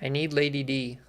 I need Lady D.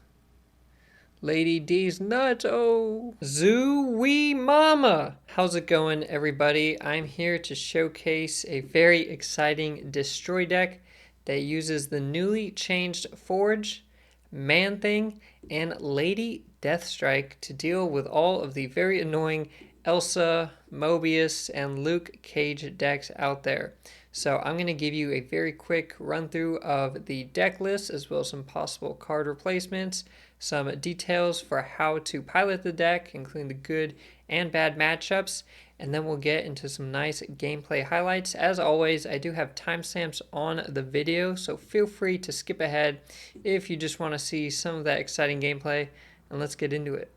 Lady D's nuts. Oh, Zoo-wee mama. How's it going, everybody? I'm here to showcase a very exciting destroy deck that uses the newly changed Forge, Man-Thing, and Lady Deathstrike to deal with all of the very annoying Elsa, Mobius, and Luke Cage decks out there. So I'm going to give you a very quick run through of the deck list as well as some possible card replacements, some details for how to pilot the deck, including the good and bad matchups, and then we'll get into some nice gameplay highlights. As always, I do have timestamps on the video, so feel free to skip ahead if you just want to see some of that exciting gameplay, and let's get into it.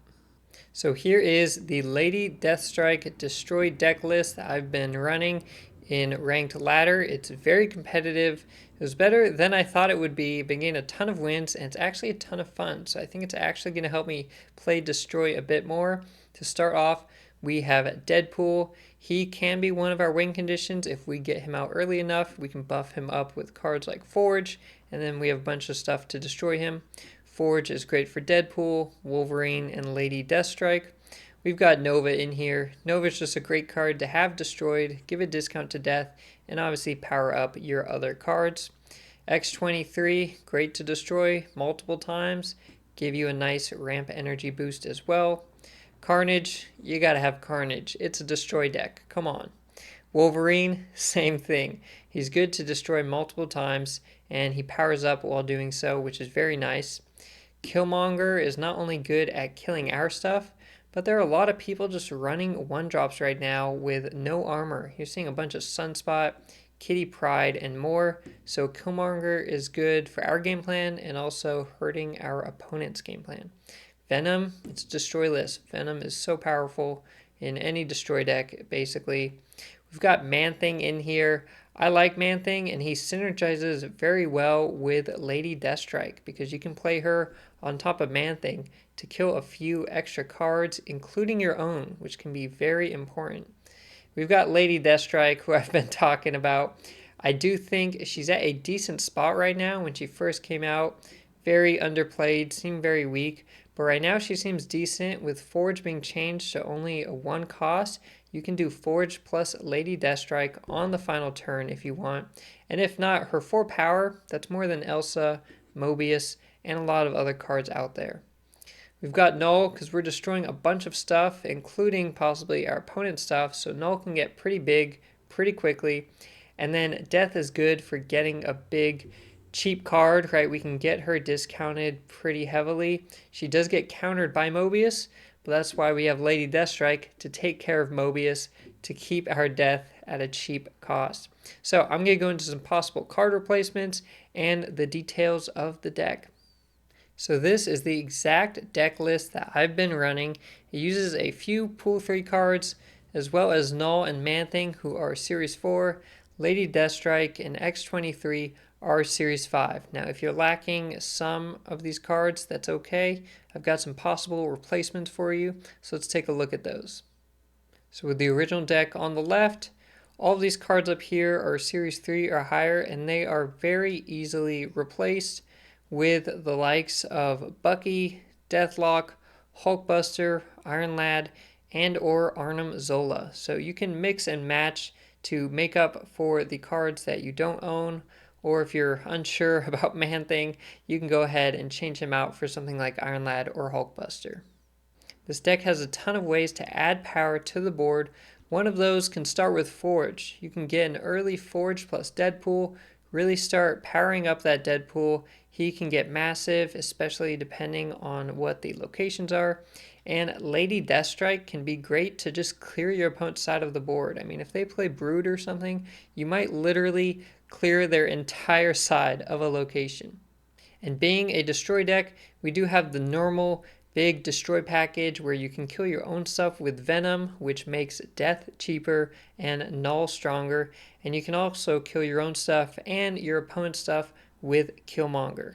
So here is the Lady Deathstrike Destroy deck list that I've been running in ranked ladder. It's very competitive. It was better than I thought it would be, been getting a ton of wins, and it's actually a ton of fun. So I think it's actually going to help me play Destroy a bit more. To start off, we have Deadpool. He can be one of our win conditions. If we get him out early enough, we can buff him up with cards like Forge, and then we have a bunch of stuff to destroy him. Forge is great for Deadpool, Wolverine, and Lady Deathstrike. We've got Nova in here. Nova's just a great card to have destroyed, give a discount to death, and obviously power up your other cards. X-23, great to destroy multiple times, give you a nice ramp energy boost as well. Carnage, you gotta have Carnage. It's a destroy deck, come on. Wolverine, same thing. He's good to destroy multiple times, and he powers up while doing so, which is very nice. Killmonger is not only good at killing our stuff, but there are a lot of people just running one-drops right now with no armor. You're seeing a bunch of Sunspot, Kitty Pryde, and more. So Killmonger is good for our game plan and also hurting our opponent's game plan. Venom, it's destroy list. Venom is so powerful in any destroy deck, basically. We've got Man-Thing in here. I like Man-Thing, and he synergizes very well with Lady Deathstrike because you can play her on top of Man-Thing to kill a few extra cards, including your own, which can be very important. We've got Lady Deathstrike, who I've been talking about. I do think she's at a decent spot right now. When she first came out, very underplayed, seemed very weak, but right now she seems decent. With Forge being changed to only a 1 cost, you can do Forge plus Lady Deathstrike on the final turn if you want. And if not, her 4 power, that's more than Elsa, Mobius, and a lot of other cards out there. We've got Knull because we're destroying a bunch of stuff, including possibly our opponent's stuff, so Knull can get pretty big pretty quickly. And then Death is good for getting a big cheap card, right? We can get her discounted pretty heavily. She does get countered by Mobius, but that's why we have Lady Deathstrike to take care of Mobius to keep our death at a cheap cost. So I'm going to go into some possible card replacements and the details of the deck. So this is the exact deck list that I've been running. It uses a few Pool 3 cards, as well as Knull and Man-Thing, who are Series 4, Lady Deathstrike, and X-23 are Series 5. Now, if you're lacking some of these cards, that's okay. I've got some possible replacements for you, so let's take a look at those. So with the original deck on the left, all of these cards up here are Series 3 or higher, and they are very easily replaced with the likes of Bucky, Deathlock, Hulkbuster, Iron Lad, and or Arnim Zola. So you can mix and match to make up for the cards that you don't own, or if you're unsure about Man-Thing, you can go ahead and change him out for something like Iron Lad or Hulkbuster. This deck has a ton of ways to add power to the board. One of those can start with Forge. You can get an early Forge plus Deadpool, really start powering up that Deadpool. He can get massive, especially depending on what the locations are. And Lady Deathstrike can be great to just clear your opponent's side of the board. I mean, if they play Brood or something, you might literally clear their entire side of a location. And being a destroy deck, we do have the normal big destroy package where you can kill your own stuff with Venom, which makes death cheaper and Knull stronger. And you can also kill your own stuff and your opponent's stuff with Killmonger.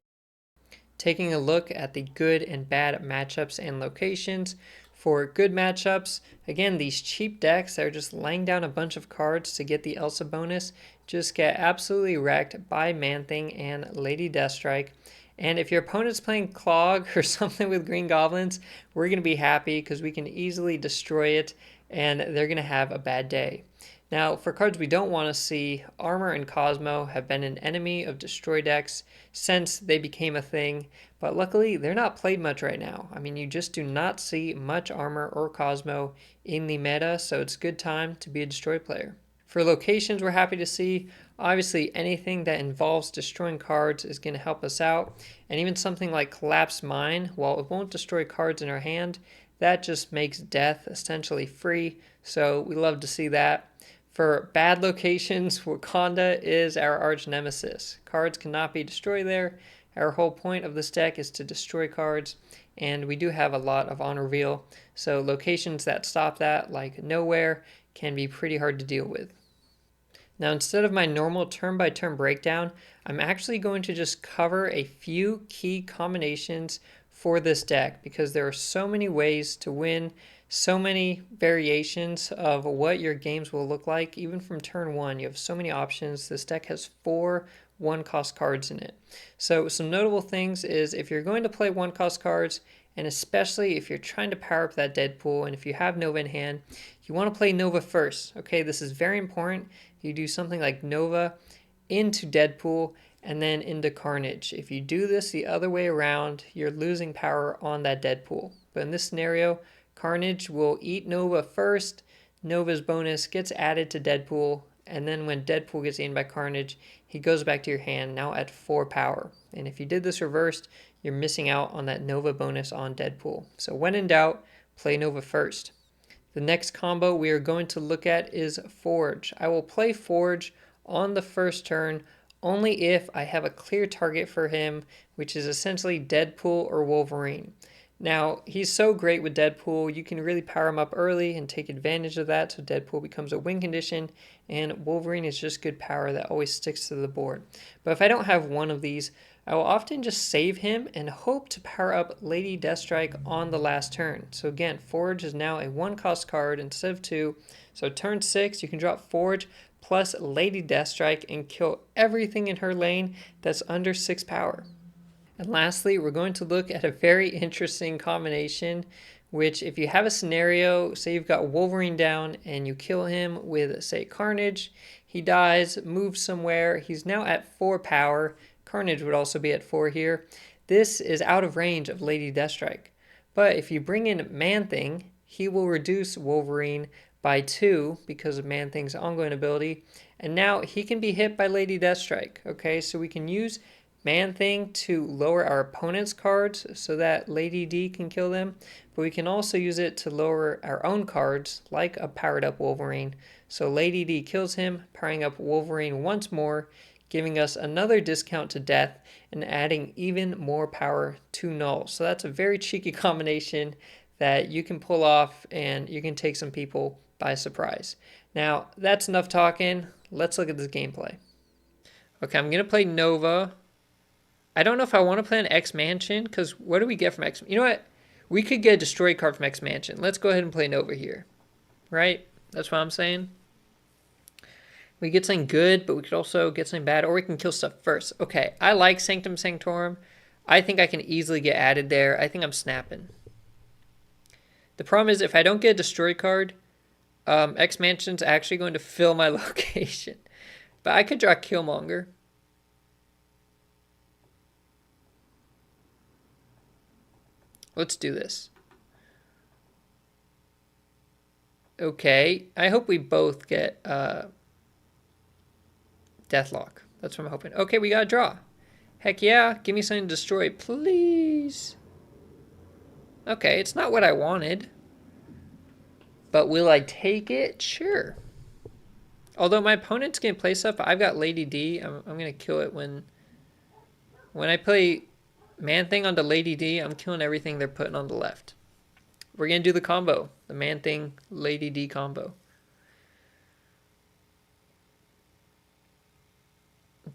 Taking a look at the good and bad matchups and locations. For good matchups, again, these cheap decks that are just laying down a bunch of cards to get the Elsa bonus just get absolutely wrecked by Man-Thing and Lady Deathstrike. And if your opponent's playing Clog or something with Green Goblins, we're going to be happy because we can easily destroy it and they're going to have a bad day. Now, for cards we don't want to see, Armor and Cosmo have been an enemy of Destroy decks since they became a thing, but luckily they're not played much right now. I mean, you just do not see much Armor or Cosmo in the meta, so it's a good time to be a Destroy player. For locations we're happy to see, obviously anything that involves destroying cards is going to help us out, and even something like Collapse Mine, while it won't destroy cards in our hand, that just makes death essentially free, so we love to see that. For bad locations, Wakanda is our arch nemesis. Cards cannot be destroyed there. Our whole point of this deck is to destroy cards, and we do have a lot of on reveal, so locations that stop that, like nowhere, can be pretty hard to deal with. Now, instead of my normal turn-by-turn breakdown, I'm actually going to just cover a few key combinations for this deck because there are so many ways to win, so many variations of what your games will look like. Even from turn 1, you have so many options. This deck has 4 1-cost cards in it. So some notable things is if you're going to play 1-cost cards, and especially if you're trying to power up that Deadpool, and if you have Nova in hand, you want to play Nova first. Okay, this is very important. You do something like Nova into Deadpool and then into Carnage. If you do this the other way around, you're losing power on that Deadpool. But in this scenario, Carnage will eat Nova first, Nova's bonus gets added to Deadpool, and then when Deadpool gets eaten by Carnage, he goes back to your hand, now at 4 power. And if you did this reversed, you're missing out on that Nova bonus on Deadpool. So when in doubt, play Nova first. The next combo we are going to look at is Forge. I will play Forge on the first turn only if I have a clear target for him, which is essentially Deadpool or Wolverine. Now, he's so great with Deadpool, you can really power him up early and take advantage of that, so Deadpool becomes a win condition, and Wolverine is just good power that always sticks to the board. But if I don't have one of these, I will often just save him and hope to power up Lady Deathstrike on the last turn. So again, Forge is now a 1-cost card instead of 2, so turn 6, you can drop Forge plus Lady Deathstrike and kill everything in her lane that's under 6 power. And lastly, we're going to look at a very interesting combination, which if you have a scenario, say you've got Wolverine down and you kill him with, say, Carnage, he dies, moves somewhere, he's now at 4 power, Carnage would also be at 4 here. This is out of range of Lady Deathstrike. But if you bring in Man-Thing, he will reduce Wolverine by 2 because of Man-Thing's ongoing ability, and now he can be hit by Lady Deathstrike. Okay, so we can use Man-Thing to lower our opponent's cards so that Lady D can kill them, but we can also use it to lower our own cards like a powered up Wolverine. So Lady D kills him, powering up Wolverine once more, giving us another discount to death and adding even more power to Knull. So that's a very cheeky combination that you can pull off and you can take some people by surprise. Now, that's enough talking. Let's look at this gameplay. Okay, I'm going to play Nova. I don't know if I want to play an X Mansion, because what do we get from X? You know what? We could get a Destroy card from X Mansion. Let's go ahead and play Nova here. Right? That's what I'm saying. We get something good, but we could also get something bad, or we can kill stuff first. Okay, I like Sanctum Sanctorum. I think I can easily get added there. I think I'm snapping. The problem is if I don't get a Destroy card, X Mansion's actually going to fill my location. But I could draw Killmonger. Let's do this. Okay, I hope we both get Deathlock. That's what I'm hoping. Okay, we got a draw. Heck yeah, give me something to destroy, please. Okay, it's not what I wanted. But will I take it? Sure. Although my opponent's going to play stuff, I've got Lady D. I'm going to kill it when I play Man-Thing onto Lady D, I'm killing everything they're putting on the left. We're going to do the combo. The Man-Thing, Lady D combo.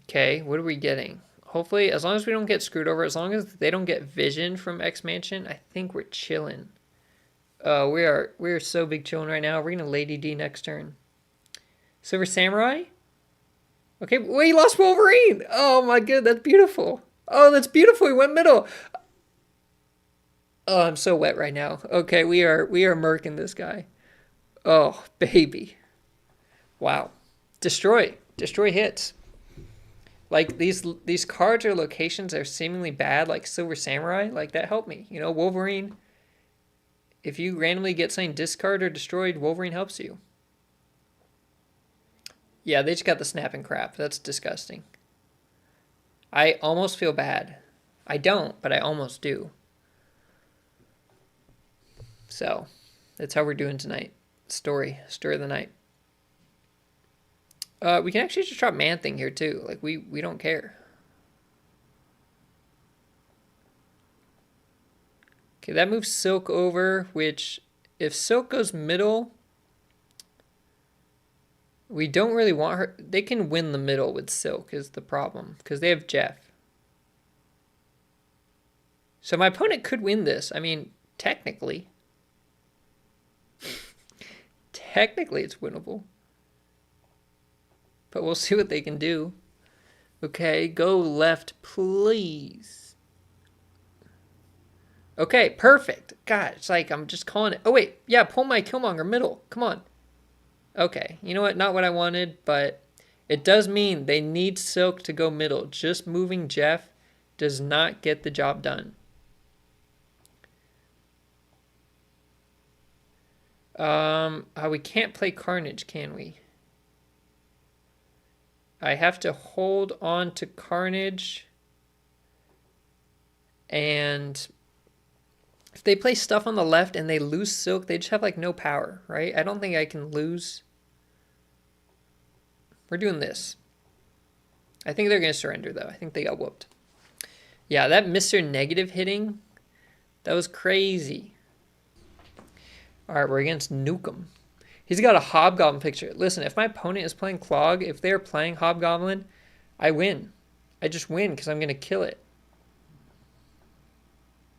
Okay, what are we getting? Hopefully, as long as we don't get screwed over, as long as they don't get vision from X Mansion, I think we're chilling. We are so big chilling right now. We're going to Lady D next turn. Silver Samurai? Okay, we lost Wolverine! Oh my god, that's beautiful. Oh, that's beautiful. We went middle. Oh, I'm so wet right now. Okay, we are murking this guy. Oh, baby. Wow. Destroy. Destroy hits. Like these cards or locations are seemingly bad, like Silver Samurai. Like that helped me. You know, Wolverine. If you randomly get something discarded or destroyed, Wolverine helps you. Yeah, they just got the snapping crap. That's disgusting. I almost feel bad. I don't, but I almost do. So, that's how we're doing tonight. Story of the night. We can actually just drop Man-Thing here too. Like we don't care. Okay, that moves Silk over, which if Silk goes middle, we don't really want her. They can win the middle with Silk is the problem because they have Jeff. So my opponent could win this. I mean, technically. Technically, it's winnable. But we'll see what they can do. Okay, go left, please. Okay, perfect. God, it's like I'm just calling it. Oh, wait. Yeah, pull my Killmonger middle. Come on. Okay, you know what? Not what I wanted, but it does mean they need Silk to go middle. Just moving Jeff does not get the job done. We can't play Carnage, can we? I have to hold on to Carnage. And if they play stuff on the left and they lose Silk, they just have like no power, right? I don't think I can lose. We're doing this. I think they're going to surrender, though. I think they got whooped. Yeah, that Mr. Negative hitting, that was crazy. All right, we're against Nukem. He's got a Hobgoblin picture. Listen, if my opponent is playing Clog, if they're playing Hobgoblin, I win. I just win because I'm going to kill it.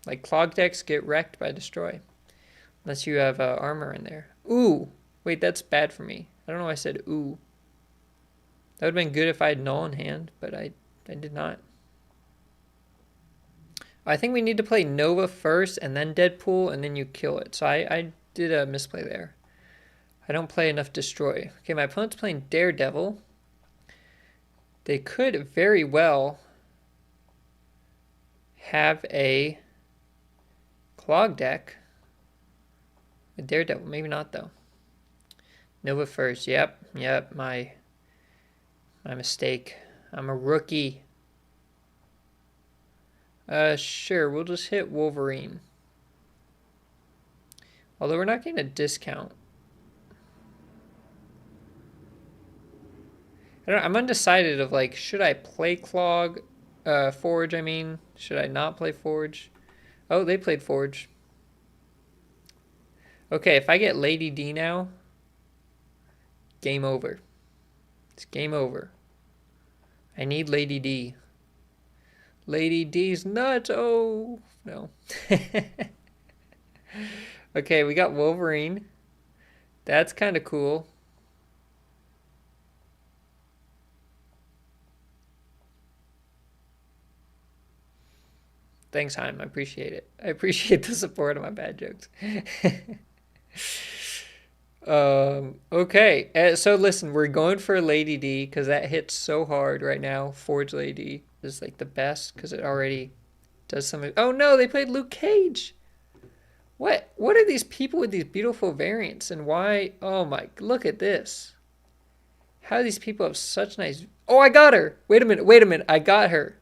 Like, Clog decks get wrecked by Destroy. Unless you have armor in there. Ooh. Wait, that's bad for me. I don't know why I said ooh. That would have been good if I had Knull in hand, but I did not. I think we need to play Nova first and then Deadpool, and then you kill it. So I did a misplay there. I don't play enough Destroy. Okay, my opponent's playing Daredevil. They could very well have a Clog deck with Daredevil. Maybe not, though. Nova first. Yep, my mistake. I'm a rookie. Sure, we'll just hit Wolverine. Although we're not getting a discount. I don't know, I'm undecided of like, should I play Clog? Forge, I mean. Should I not play Forge? Oh, they played Forge. Okay, if I get Lady D now, game over. It's game over. I need Lady D. Lady D's nuts. Oh, no. Okay, we got Wolverine. That's kind of cool. Thanks, Heim. I appreciate it. I appreciate the support of my bad jokes. Okay. So listen, we're going for Lady D because that hits so hard right now. Forge Lady is like the best because it already does something. Oh no, they played Luke Cage. What are these people with these beautiful variants and why? Oh my, look at this. How do these people have such nice... Oh, I got her. Wait a minute. I got her.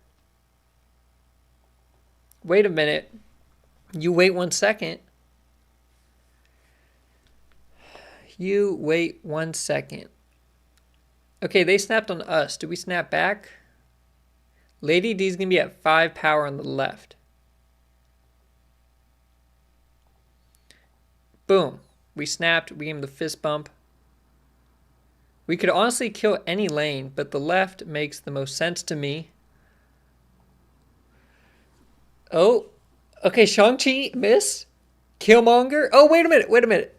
Wait a minute. You wait 1 second. You wait 1 second. Okay, they snapped on us. Do we snap back? Lady D's going to be at 5 power on the left. Boom. We snapped. We gave him the fist bump. We could honestly kill any lane, but the left makes the most sense to me. Oh. Okay, Shang-Chi, miss. Killmonger. Oh, wait a minute.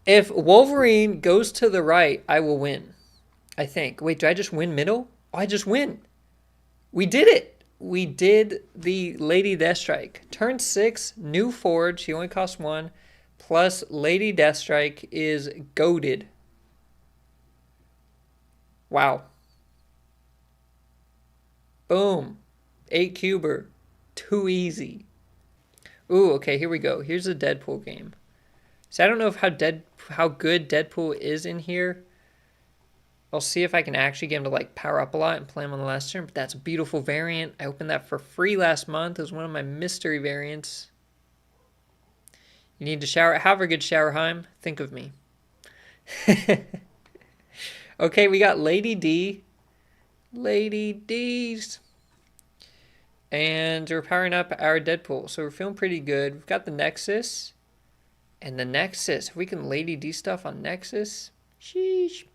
If Wolverine goes to the right, I will win. I think. Wait, do I just win middle? Oh, I just win. We did it. we did the Lady Deathstrike. Turn 6, new Forge. He only costs 1. Plus Lady Deathstrike is goated. Wow. Boom. 8 cuber. Too easy. Ooh, okay, here we go. Here's a Deadpool game. So I don't know if how good Deadpool is in here. I'll see if I can actually get him to like power up a lot and play him on the last turn. But that's a beautiful variant. I opened that for free last month. It was one of my mystery variants. You need to shower. Have a good shower, Heim. Think of me. Okay, we got Lady D. Lady D's. And we're powering up our Deadpool. So we're feeling pretty good. We've got the Nexus. And the Nexus. If we can Lady D stuff on Nexus. Sheesh.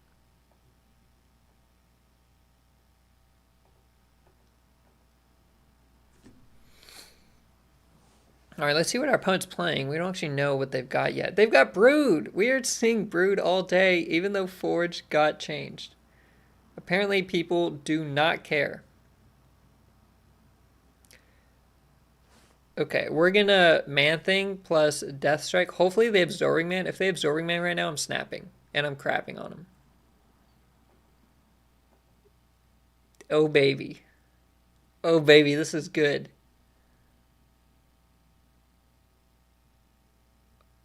All right, let's see what our opponent's playing. We don't actually know what they've got yet. They've got Brood. We are seeing Brood all day, even though Forge got changed. Apparently, people do not care. Okay, we're going to Man-Thing plus Deathstrike. Hopefully, they have Absorbing Man. If they have Absorbing Man right now, I'm snapping. And I'm crapping on them. Oh, baby. Oh, baby, this is good.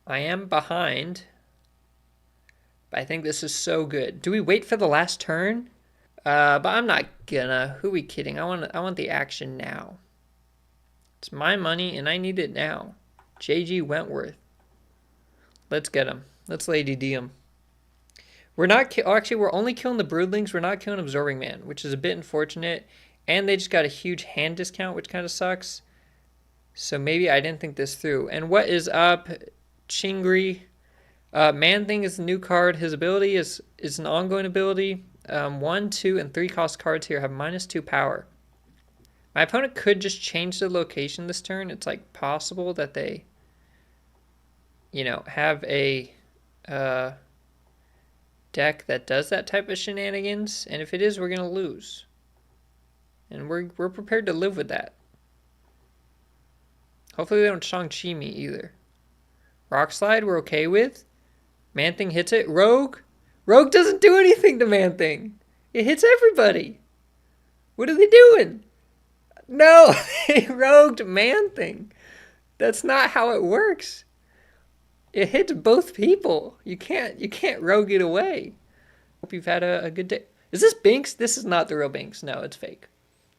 I am behind, but I think this is so good. Do we wait for the last turn? But I'm not gonna. Who are we kidding? I want the action now. It's my money, and I need it now. JG Wentworth. Let's get him. Let's Lady D him. We're not... actually, we're only killing the Broodlings. We're not killing Absorbing Man, which is a bit unfortunate. And they just got a huge hand discount, which kind of sucks. So maybe I didn't think this through. And what is up... Chingri. Man-Thing is the new card. His ability is an ongoing ability. 1, 2, and 3 cost cards here have -2 power. My opponent could just change the location this turn. It's like possible that they, you know, have a deck that does that type of shenanigans. And if it is, we're gonna lose. And we're prepared to live with that. Hopefully they don't Shang-Chi me either. Rock Slide, we're okay with. Man-Thing hits it. Rogue? Rogue doesn't do anything to Man-Thing. It hits everybody. What are they doing? No, they rogued Man-Thing. That's not how it works. It hits both people. You can't rogue it away. Hope you've had a good day. Is this Bynx? This is not the real Bynx. No, it's fake.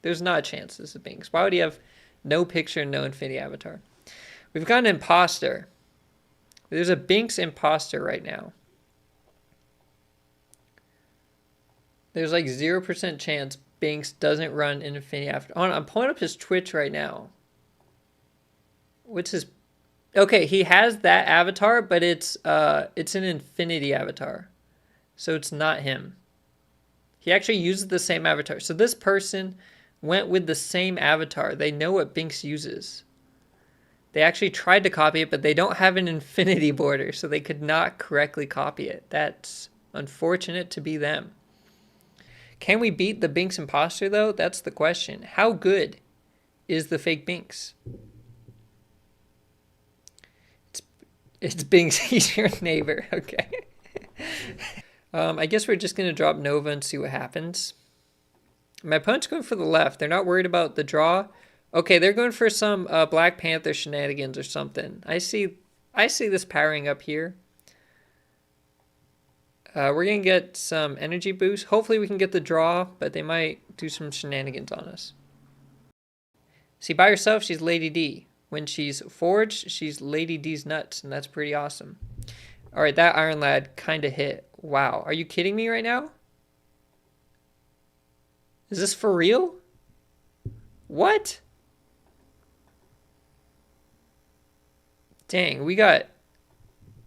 There's not a chance this is Bynx. Why would he have no picture and no Infinity Avatar? We've got an Imposter. There's a Bynx Imposter right now. There's like 0% chance Bynx doesn't run an Infinity Avatar. Oh, I'm pulling up his Twitch right now. What's his... Okay, he has that avatar, but it's an Infinity Avatar. So it's not him. He actually uses the same avatar. So this person went with the same avatar. They know what Bynx uses. They actually tried to copy it, but they don't have an infinity border, so they could not correctly copy it. That's unfortunate to be them. Can we beat the Bynx Imposter, though? That's the question. How good is the fake Bynx? It's Bynx. He's your neighbor. Okay. I guess we're just going to drop Nova and see what happens. My opponent's going for the left. They're not worried about the draw. Okay, they're going for some Black Panther shenanigans or something. I see this powering up here. We're going to get some energy boost. Hopefully we can get the draw, but they might do some shenanigans on us. See, by herself, she's Lady D. When she's forged, she's Lady D's nuts, and that's pretty awesome. All right, that Iron Lad kind of hit. Wow, are you kidding me right now? Is this for real? What? Dang, we got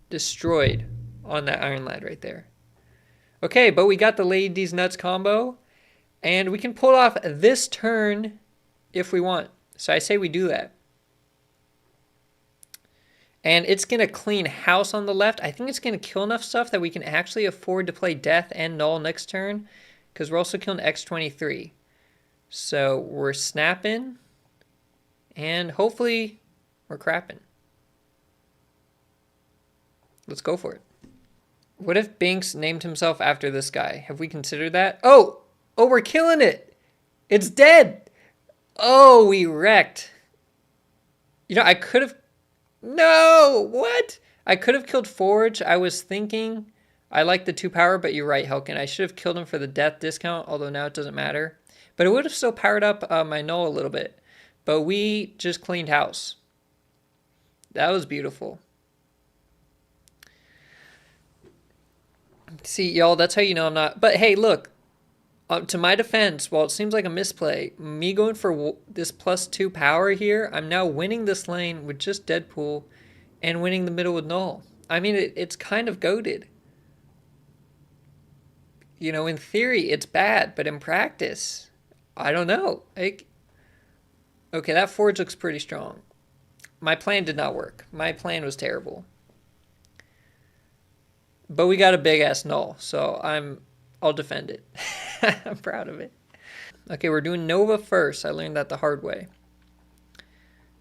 destroyed on that Iron Lad right there. Okay, but we got the Lady D's Nuts combo, and we can pull off this turn if we want. So I say we do that. And it's going to clean house on the left. I think it's going to kill enough stuff that we can actually afford to play Death and Knull next turn, because we're also killing X23. So we're snapping, and hopefully we're crapping. Let's go for it. What if Bynx named himself after this guy? Have we considered that? Oh, we're killing it. It's dead. Oh, we wrecked. You know, I could have... No, what? I could have killed Forge. I was thinking I like the 2 power, but you're right, Helkin. I should have killed him for the death discount, although now it doesn't matter. But it would have still powered up my Knull a little bit. But we just cleaned house. That was beautiful. See, y'all, that's how you know I'm not... But hey, look. To my defense, while it seems like a misplay, me going for this +2 power here, I'm now winning this lane with just Deadpool and winning the middle with Knull. I mean, it's kind of goated. You know, in theory, it's bad, but in practice, I don't know. Okay, that Forge looks pretty strong. My plan did not work. My plan was terrible. But we got a big-ass Knull, so I'll defend it. I'm proud of it. Okay, we're doing Nova first. I learned that the hard way.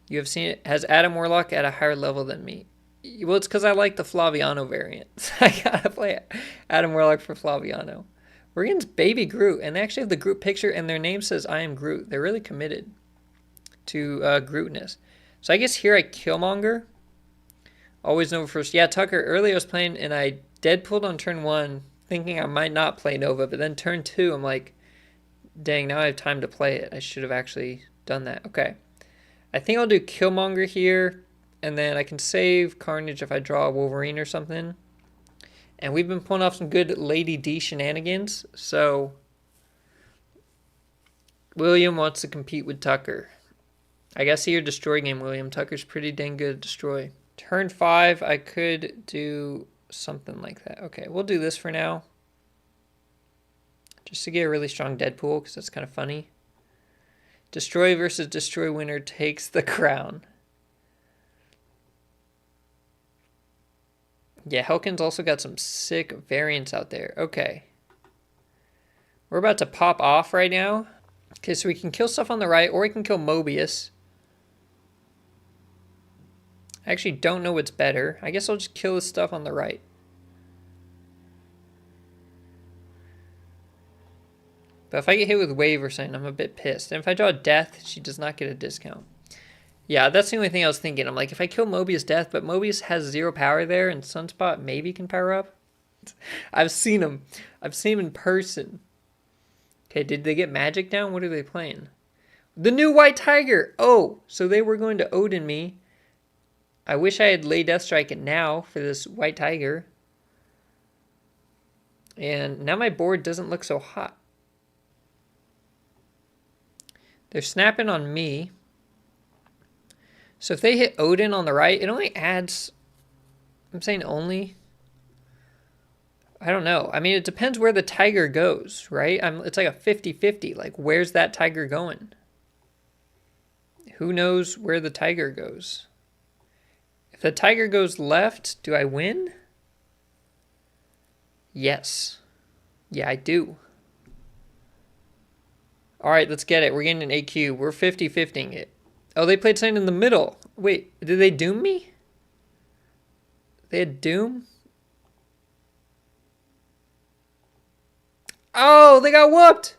You have seen it. Has Adam Warlock at a higher level than me? Well, it's because I like the Flaviano variant. I gotta play Adam Warlock for Flaviano. We're against Baby Groot, and they actually have the Groot picture, and their name says I am Groot. They're really committed to Grootness. So I guess here I Killmonger. Always Nova first. Yeah, Tucker, earlier I was playing, and I Deadpooled on turn 1, thinking I might not play Nova, but then turn 2, I'm like, dang, now I have time to play it. I should have actually done that. Okay. I think I'll do Killmonger here, and then I can save Carnage if I draw a Wolverine or something. And we've been pulling off some good Lady D shenanigans, so William wants to compete with Tucker. I guess your destroy game, William. Tucker's pretty dang good at destroy. Turn 5, I could do something like that. Okay, we'll do this for now. Just to get a really strong Deadpool, because that's kind of funny. Destroy versus destroy winner takes the crown. Yeah, Helkin's also got some sick variants out there. Okay. We're about to pop off right now. Okay, so we can kill stuff on the right, or we can kill Mobius. I actually don't know what's better. I guess I'll just kill the stuff on the right. But if I get hit with Wave or something, I'm a bit pissed. And if I draw Death, she does not get a discount. Yeah, that's the only thing I was thinking. I'm like, if I kill Mobius Death, but Mobius has 0 power there, and Sunspot maybe can power up. I've seen him. I've seen him in person. Okay, did they get magic down? What are they playing? The new White Tiger! Oh, so they were going to Odin me. I wish I had laid Deathstrike it now for this White Tiger. And now my board doesn't look so hot. They're snapping on me. So if they hit Odin on the right, it only adds... I'm saying only... I don't know. I mean, it depends where the tiger goes, right? It's like a 50-50. Like, where's that tiger going? Who knows where the tiger goes? If the tiger goes left, do I win? Yes. Yeah, I do. All right, let's get it. We're getting an AQ. We're 50-50ing it. Oh, they played something in the middle. Wait, did they doom me? They had doom? Oh, they got whooped!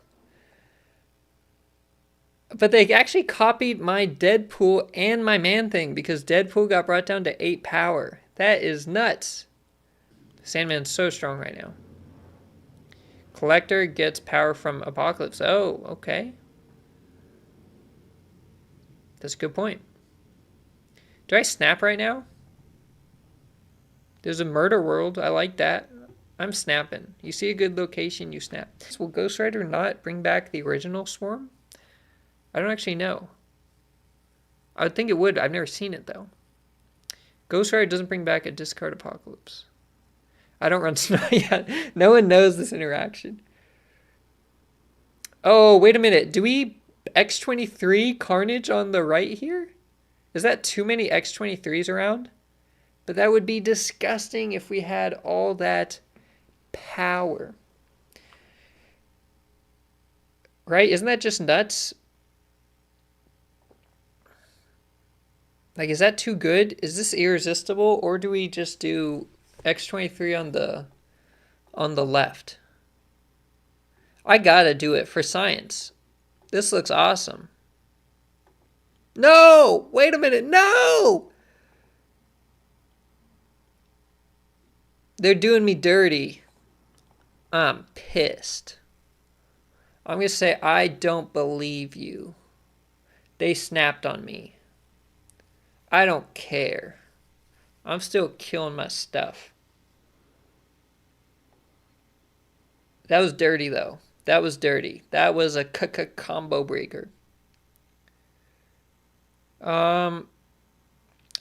But they actually copied my Deadpool and my Man-Thing because Deadpool got brought down to 8 power. That is nuts. Sandman's so strong right now. Collector gets power from Apocalypse. Oh, okay. That's a good point. Do I snap right now? There's a murder world. I like that. I'm snapping. You see a good location, you snap. Will Ghost Rider not bring back the original Swarm? I don't actually know. I would think it would. I've never seen it, though. Ghost Rider doesn't bring back a discard Apocalypse. I don't run Snow yet. No one knows this interaction. Oh, wait a minute. Do we X-23 Carnage on the right here? Is that too many X-23s around? But that would be disgusting if we had all that power. Right? Isn't that just nuts? Like, is that too good? Is this irresistible? Or do we just do X23 on the left? I gotta do it for science. This looks awesome. No! Wait a minute. No! They're doing me dirty. I'm pissed. I'm going to say, I don't believe you. They snapped on me. I don't care. I'm still killing my stuff. That was dirty, though. That was dirty. That was a combo breaker. I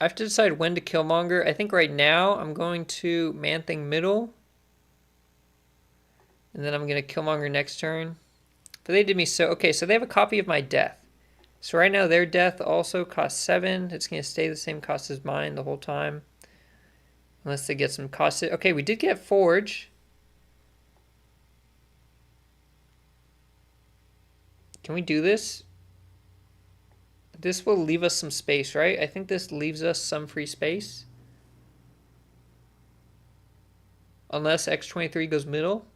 have to decide when to Killmonger. I think right now I'm going to Man-Thing middle. And then I'm going to Killmonger next turn. But they did me so... Okay, so they have a copy of my death. So right now their death also costs 7. It's going to stay the same cost as mine the whole time. Unless they get some cost... Okay, we did get Forge. Can we do this? This will leave us some space, right? I think this leaves us some free space. Unless X23 goes middle.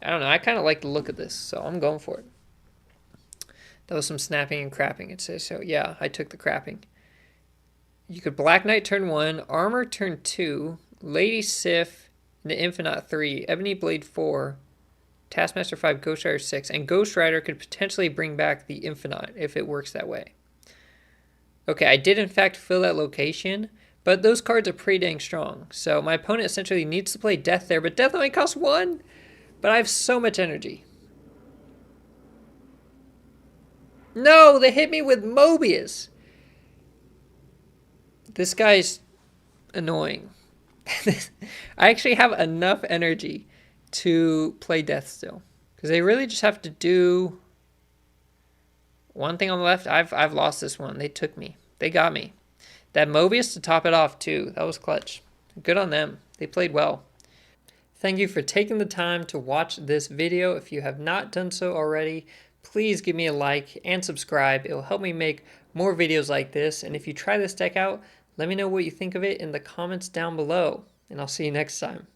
I don't know. I kind of like the look of this, so I'm going for it. That was some snapping and crapping, it says. So, yeah, I took the crapping. You could Black Knight turn 1, Armor turn 2, Lady Sif into Infinite 3, Ebony Blade 4, Taskmaster 5, Ghost Rider 6, and Ghost Rider could potentially bring back the Infinite if it works that way. Okay, I did in fact fill that location, but those cards are pretty dang strong. So my opponent essentially needs to play Death there, but Death only costs 1. But I have so much energy. No, they hit me with Mobius. This guy's annoying. I actually have enough energy to play Death still. Because they really just have to do one thing on the left. I've lost this one. They took me. They got me. That Mobius to top it off too. That was clutch. Good on them. They played well. Thank you for taking the time to watch this video. If you have not done so already, please give me a like and subscribe. It will help me make more videos like this. And if you try this deck out, let me know what you think of it in the comments down below. And I'll see you next time.